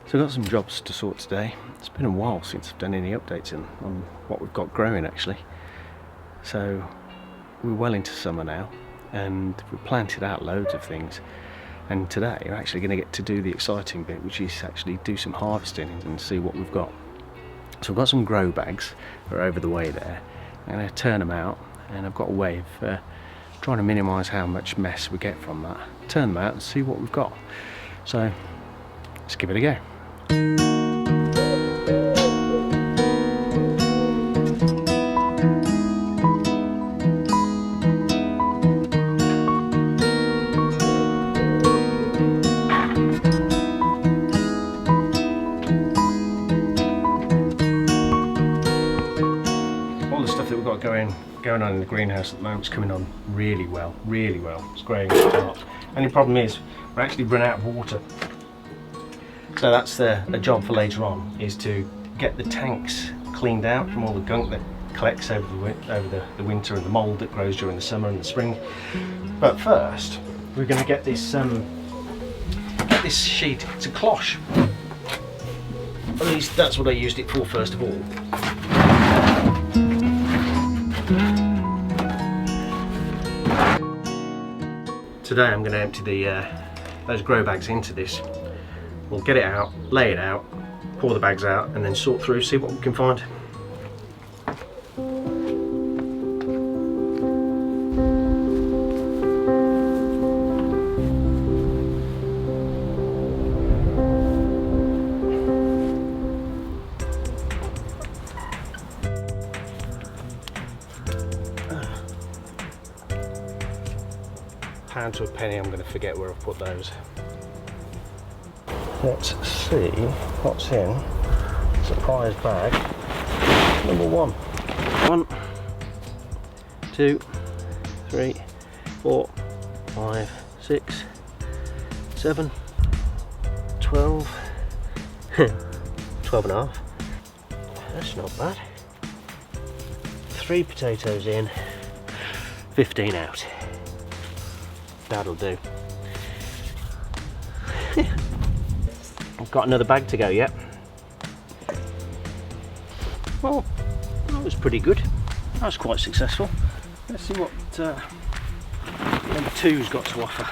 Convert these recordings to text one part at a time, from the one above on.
So I've got some jobs to sort today. It's been a while since I've done any updates on what we've got growing actually. So we're well into summer now and we've planted out loads of things, and today we're actually going to get to do the exciting bit, which is actually do some harvesting and see what we've got. So I've got some grow bags that are over the way there. I'm going to turn them out, and I've got a way of trying to minimise how much mess we get from that. Turn them out and see what we've got. So let's give it a go. All the stuff that we've got going on in the greenhouse at the moment is coming on really well, really well. It's growing apart. Only problem is we're actually run out of water. So that's a job for later on, is to get the tanks cleaned out from all the gunk that collects over the winter and the mould that grows during the summer and the spring. But first, we're going to get this sheet. It's a cloche. At least that's what I used it for first of all. Today I'm going to empty those grow bags into this. We'll get it out, lay it out, pour the bags out, and then sort through, see what we can find. Pound to a penny, I'm going to forget where I've put those. Let's see what's in surprise bag number 1. 1, 2, 3, 4, 5, 6, 7, 12, 12 and a half. That's not bad. 3 potatoes in, 15 out. That'll do. I've got another bag to go yet. Well, that was pretty good. That was quite successful. Let's see what number 2's got to offer.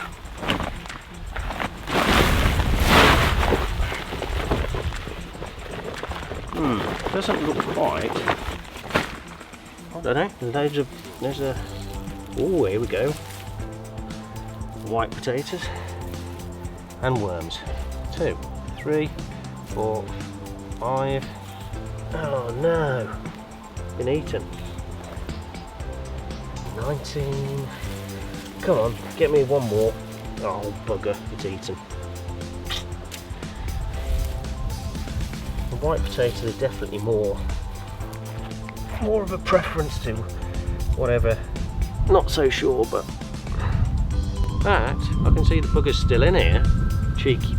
Doesn't look quite. I don't know. There's a. Oh, here we go. White potatoes and worms. 2, 3, 4, 5. Oh no, been eaten. 19. Come on, get me one more. Oh bugger, it's eaten. The white potatoes are definitely more of a preference to whatever. Not so sure, but that I can see the bugger's still in here. Cheeky.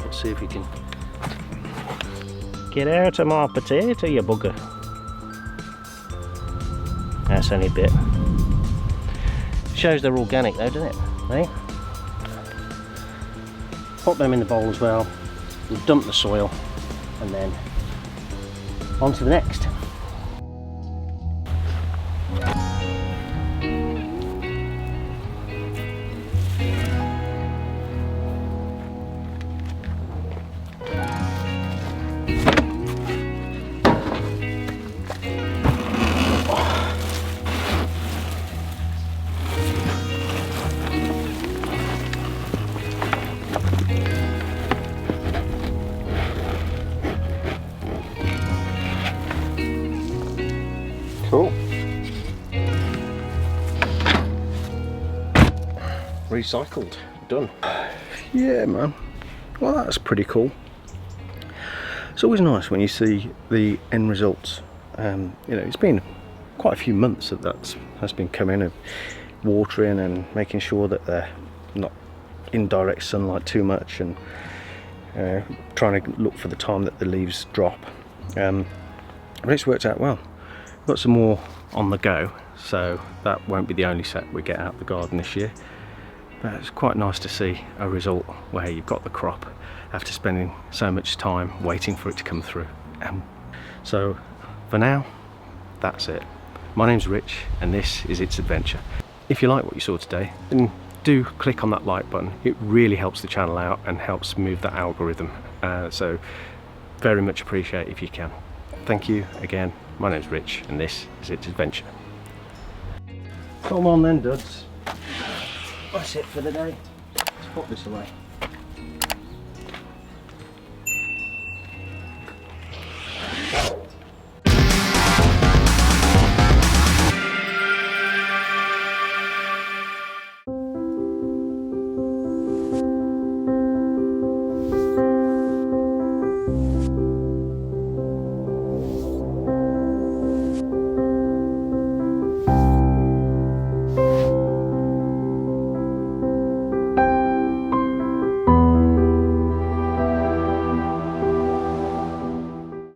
Let's see if we can get out of my potato, you bugger. That's only a bit. Shows they're organic though, doesn't it? Eh? Pop them in the bowl as well. We'll dump the soil and then on to the next. Cool. Recycled. Done. Yeah, man. Well, that's pretty cool. It's always nice when you see the end results. You know, it's been quite a few months that has been coming, of watering and making sure that they're not in direct sunlight too much, and trying to look for the time that the leaves drop. But it's worked out well. Got some more on the go, so that won't be the only set we get out of the garden this year. But it's quite nice to see a result where you've got the crop after spending so much time waiting for it to come through. So for now, that's it. My name's Rich and this is It's Adventure. If you like what you saw today, then do click on that like button. It really helps the channel out and helps move the algorithm. So very much appreciate if you can. Thank you again. My name's Rich and this is It's Adventure. Come on then, duds. That's it for the day. Let's put this away.